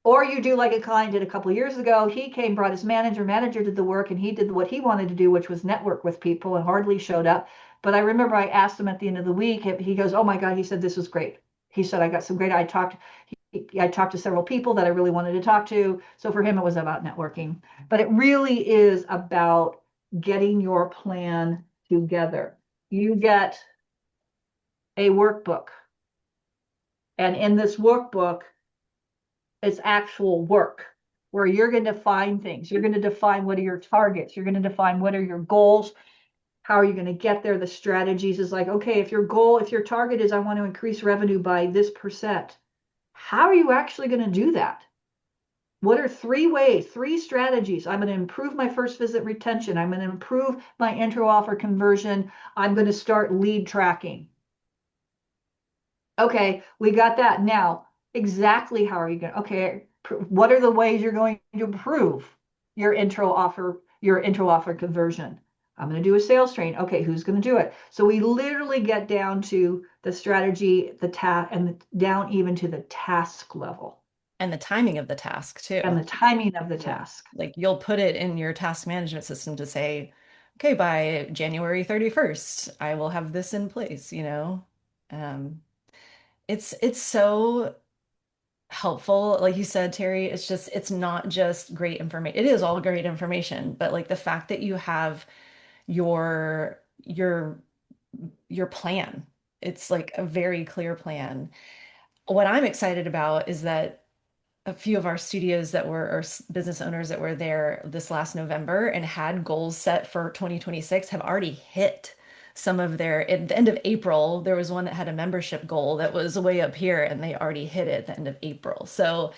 Or you do like a client did a couple of years ago. He came, brought his manager did the work, and he did what he wanted to do, which was network with people, and hardly showed up. But I remember I asked him at the end of the week, he goes, oh my God, he said, this was great. He said, I got some great, I talked to several people that I really wanted to talk to. So for him, it was about networking. But it really is about getting your plan together. You get a workbook. And in this workbook, it's actual work where you're going to define things. You're going to define what are your targets. You're going to define what are your goals. How are you going to get there? The strategies is like, okay, if your target is I want to increase revenue by this percent, how are you actually going to do that? What are three strategies? I'm going to improve my first visit retention. I'm going to improve my intro offer conversion. I'm going to start lead tracking. Okay, we got that. Now, exactly how are you going to, okay, what are the ways you're going to improve your intro offer conversion? I'm going to do a sales train. Okay, who's going to do it? So we literally get down to the strategy, the task, and down even to the task level. And the timing of the task too. And the timing of the Yeah. task. Like you'll put it in your task management system to say, okay, by January 31st, I will have this in place. Um, it's so helpful. Like you said, Terry, it's not just great information. It is all great information, but like the fact that you have your your your plan, it's like a very clear plan. What I'm excited about is that a few of our studios that were, or business owners that were there this last November and had goals set for 2026 have already hit some of their, at the end of April, there was one that had a membership goal that was way up here and they already hit it at the end of April. So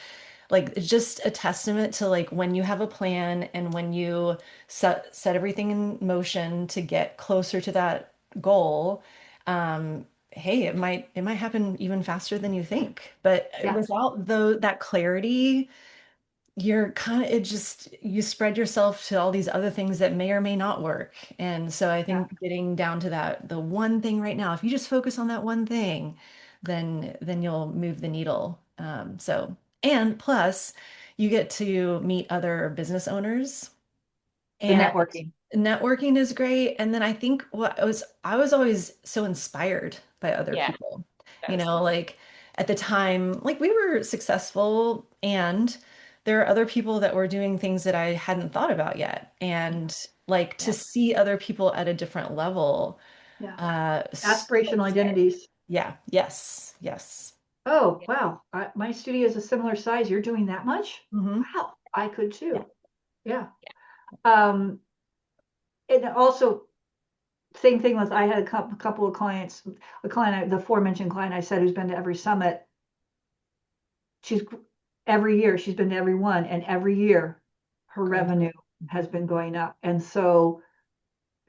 like it's just a testament to like when you have a plan and when you set everything in motion to get closer to that goal, hey, it might happen even faster than you think. But Yeah. without that clarity, you're kind of, it just, you spread yourself to all these other things that may or may not work. And so I Yeah. think getting down to the one thing right now, if you just focus on that one thing, then you'll move the needle. And plus you get to meet other business owners The and networking. networking is great. And then I think I was always so inspired by other Yeah, people. that was the Like at the time, like we were successful and there are other people that were doing things that I hadn't thought about yet. And like to yeah. see other people at a different level, Yeah. so Aspirational inspiring. identities. Yeah, yes, yes. Oh, Yeah. wow. My studio is a similar size. You're doing that much? Hmm. Wow. I could Yeah. too. Yeah. Um, and also same thing with, I had a couple of clients, the aforementioned client I said who's been to every summit. She's every year she's been to every one, and every year her Great. revenue has been going up. And so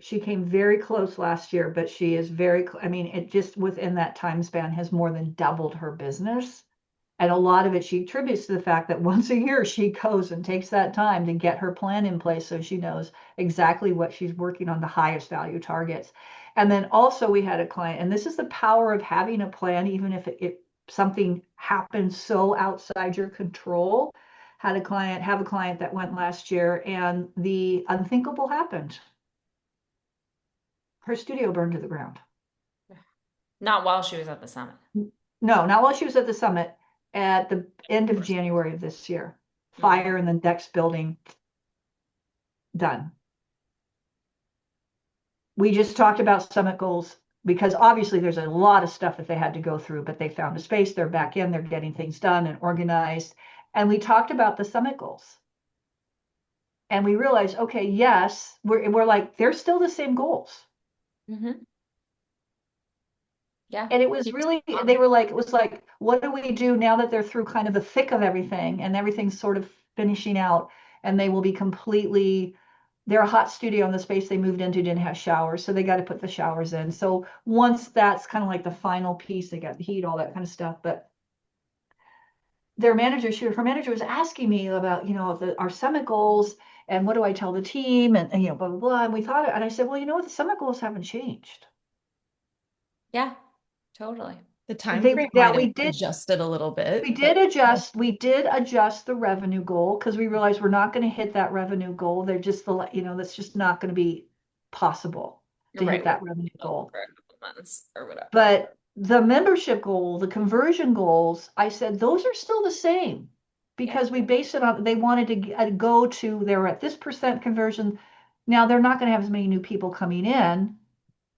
she came very close last year, but she is I mean, it just within that time span has more than doubled her business. And a lot of it she attributes to the fact that once a year she goes and takes that time to get her plan in place so she knows exactly what she's working on, the highest value targets. And then also we had a client, and this is the power of having a plan, even if something happens so outside your control. have a client that went last year, and the unthinkable happened. Her studio burned to the ground. Not while she was at the summit. No, not while she was at the summit, at the end of January of this year. Fire in the next building, done. We just talked about summit goals because obviously there's a lot of stuff that they had to go through, but they found a space, they're back in, they're getting things done and organized. And we talked about the summit goals. And we realized, okay, yes, we're like, they're still the same goals. Mm-hmm. Yeah. And it was really, they were like, it was like, what do we do now that they're through kind of the thick of everything and everything's sort of finishing out, and they will be completely, they're a hot studio, and the space they moved into didn't have showers, so they got to put the showers in. So once that's kind of like the final piece, they got the heat, all that kind of stuff. But her manager was asking me about, our summit goals and what do I tell the team, and blah, blah, blah. And we thought, and I said, well, the summit goals haven't changed. Yeah, totally. The time frame Now might have adjusted a little bit, but we did adjust the revenue goal because we realized we're not going to hit that revenue goal. They're just that's just not going to be possible to hit that revenue goal for a couple months or whatever. But the membership goal, the conversion goals, I said those are still the same because we based it on, they wanted to go to, they were at this percent conversion. Now they're not going to have as many new people coming in,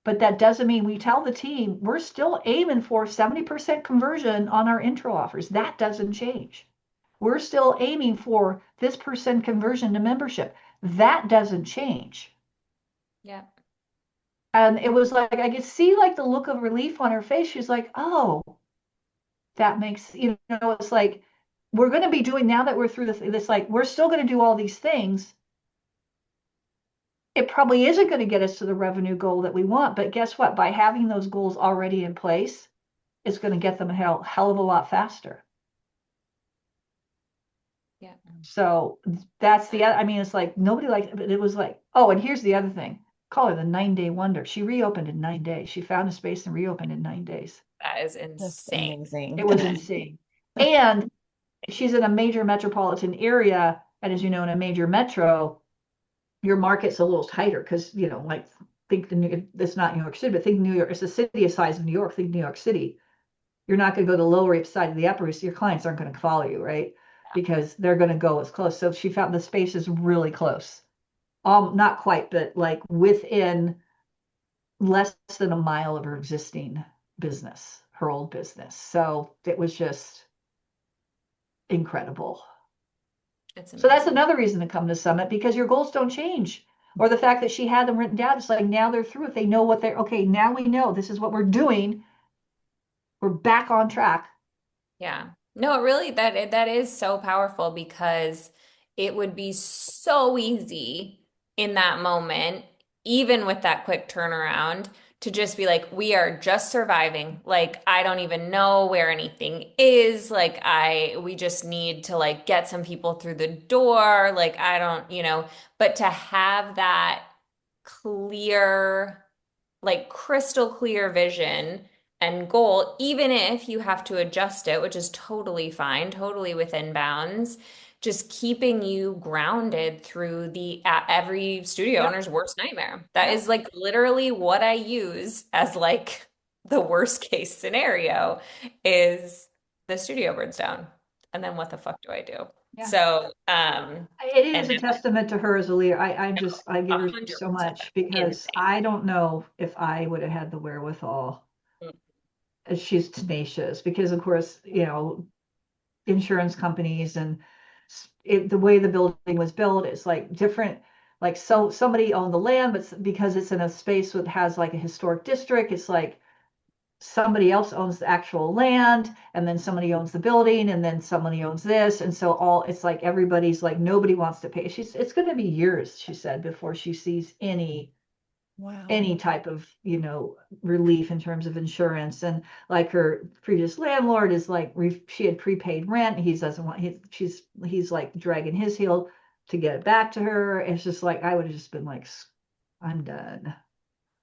but that doesn't mean, we tell the team we're still aiming for 70% conversion on our intro offers. That doesn't change. We're still aiming for this percent conversion to membership. That doesn't change. Yeah. And it was like, I could see like the look of relief on her face. She's like, oh, that makes, it's like, we're going to be doing, now that we're through this, like, we're still going to do all these things. It probably isn't going to get us to the revenue goal that we want, but guess what? By having those goals already in place, it's going to get them a hell of a lot faster. Yeah. So that's it's like nobody liked it, but it was like, oh, and here's the other thing. Call her the 9-day wonder. She reopened in 9 days. She found a space and reopened in 9 days. That is that's insane. amazing. It was insane. And she's in a major metropolitan area. And as you know, in a major metro, your market's a little tighter because, like, it's not New York City, but think New York, it's a city the size of New York, think New York City. You're not going to go to the Lower East Side of the Upper East. Your clients aren't going to follow you, right? Because they're going to go as close. So she found the space is really close. Not quite, but like within less than a mile of her existing business, her old business. So it was just incredible. So that's another reason to come to Summit, because your goals don't change. Or the fact that she had them written down, it's like now they're through it. They know what they're, okay, now we know this is what we're doing. We're back on track. Yeah. No, really, that is so powerful because it would be so easy in that moment, even with that quick turnaround, to just be like, we are just surviving. Like, I don't even know where anything is. Like, we just need to like get some people through the door. Like, I don't, but to have that clear, like crystal clear vision and goal, even if you have to adjust it, which is totally fine, totally within bounds, just keeping you grounded through the every studio owner's worst nightmare. That is like literally what I use as like the worst case scenario is the studio burns down. And then what the fuck do I do? Yeah. So, it is a testament to her as a leader. I give her 100%. so much because I don't know if I would have had the wherewithal. She's tenacious because, of course, insurance companies and the way the building was built, it's like different. Like, so somebody owned the land, but because it's in a space that has like a historic district, it's like somebody else owns the actual land, and then somebody owns the building, and then somebody owns this, and so it's like everybody's like, nobody wants to pay. It's going to be years, she said, before she sees any type of relief in terms of insurance. And like her previous landlord is like, she had prepaid rent, he doesn't want, he's like dragging his heel to get it back to her. It's just like, I would have just been like, I'm done.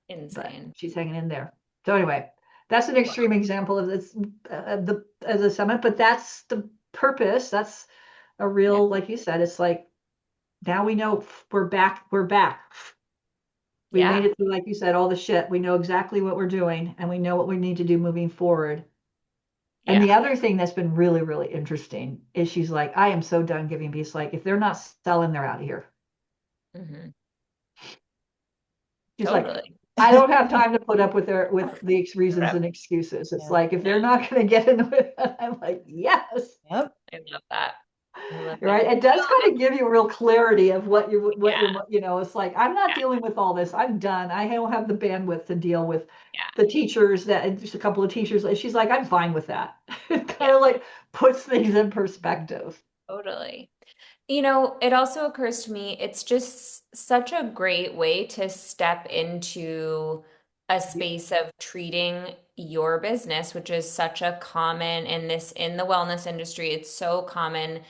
Insane. But she's hanging in there. So anyway, that's an extreme example of this, the as a summit, but that's the purpose. That's a Yeah. real, like you said, it's like now we know we're back. We're back. We made Yeah. it through, like you said, all the shit. We know exactly what we're doing and we know what we need to do moving forward. And Yeah. the other thing that's been really, really interesting is she's like, I am so done giving peace. Like, if they're not selling, they're out of here. Hmm. She's like, Totally. I don't have time to put up with the reasons Rep. and excuses. It's Yeah. like if they're not going to get into it, I'm like, yes. Yep. I love that. I love that. Right. It does Well, kind of give you real clarity of what yeah. you're, it's like, I'm not Yeah. dealing with all this. I'm done. I don't have the bandwidth to deal with Yeah. the teachers that just a couple of teachers. She's like, I'm fine with that. It Yeah. kind of like puts things in perspective. Totally. It also occurs to me, it's just such a great way to step into a space of treating your business, which is such a common in the wellness industry, it's so common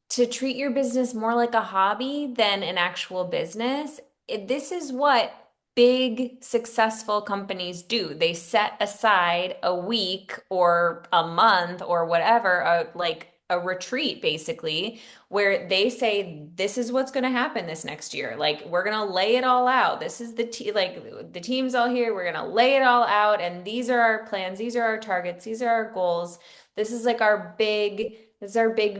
to treat your business more like a hobby than an actual business. This is what big successful companies do. They set aside a week or a month or whatever, like a retreat basically, where they say, this is what's going to happen this next year. Like, we're going to lay it all out. This is like the team's all here. We're going to lay it all out. And these are our plans. These are our targets. These are our goals. This is our big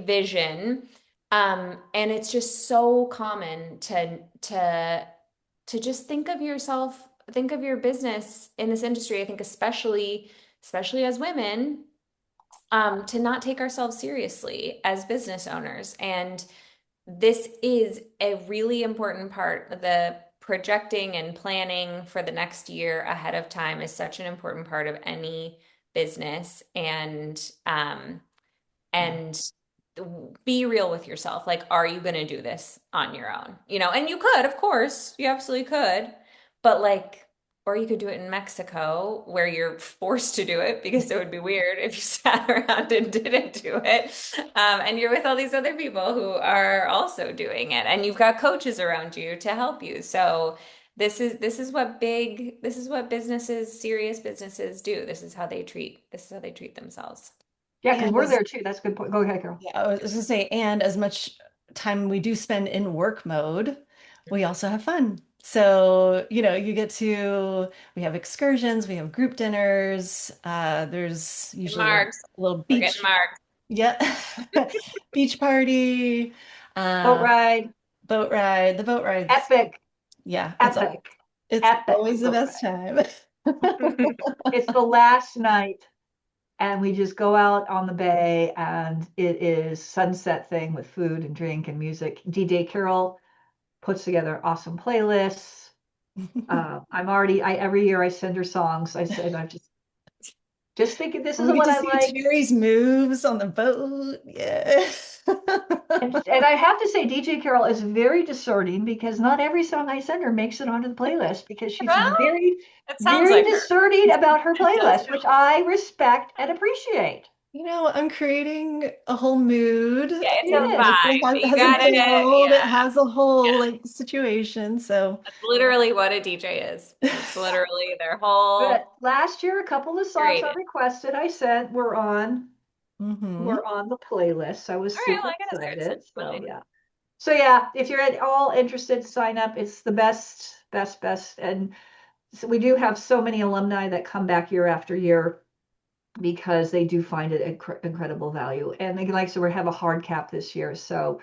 vision. And it's just so common to just think of your business in this industry. I think especially as women, to not take ourselves seriously as business owners. And this is a really important part. The projecting and planning for the next year ahead of time is such an important part of any business. Yeah. And be real with yourself. Like, are you going to do this on your own? And you could, of course, you absolutely could, but like, or you could do it in Mexico where you're forced to do it because it would be weird if you sat around and didn't do it. And you're with all these other people who are also doing it, and you've got coaches around you to help you. So this is what businesses, serious businesses do. This is how they treat themselves. Yeah, because And we're as there too. That's a good point. Go ahead, Carol. Yeah, I was gonna say, and as much time we do spend in work mode, we also have fun. So, we have excursions, we have group dinners, there's Get usually a marks. little We're getting beach, marks. yeah, beach party, Boat uh, ride, boat ride. The boat rides, epic, yeah, epic, it's epic always the boat best ride. time. It's the last night, and we just go out on the bay, and it is sunset thing with food and drink and music. DJ Carol puts together awesome playlists. I every year I send her songs. I said I'm just thinking this is We the get one to I see like. Terry's moves on the boat. Yeah. And I have to say, DJ Carol is very discerning because not every song I send her makes it onto the playlist because she's Well, very, it sounds very like her. discerning about her It does playlist, which I respect and appreciate. I'm creating a whole mood. Yeah, it's a It is. vibe. You Has a gotta, build, it yeah, has a whole yeah. like situation. So, That's literally what a DJ is. It's literally their whole But last year, a couple of songs I created. requested I sent hmm were on the playlist. I was All right, super well, I gotta start excited. So sending yeah. So yeah, if you're at all interested, sign up. It's the best, best, best. And so we do have so many alumni that come back year after year because they do find it incredible value. And they like, so we have a hard cap this year. So,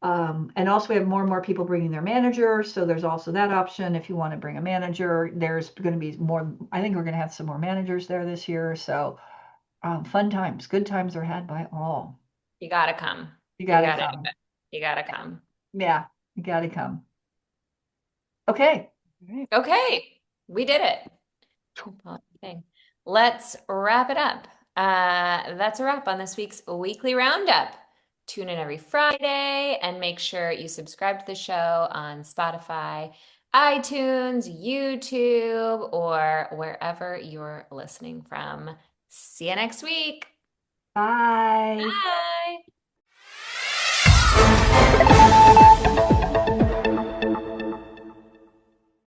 and also we have more and more people bringing their manager. So there's also that option. If you want to bring a manager, there's going to be more. I think we're going to have some more managers there this year. So, fun times, good times are had by all. You gotta come. You You got to gotta do come. it. You gotta come. Yeah, you got to come. Okay. All right. Okay, we did it. Thing. Let's wrap it up. That's a wrap on this week's Weekly Roundup. Tune in every Friday and make sure you subscribe to the show on Spotify, iTunes, YouTube, or wherever you're listening from. See you next week. Bye. Bye.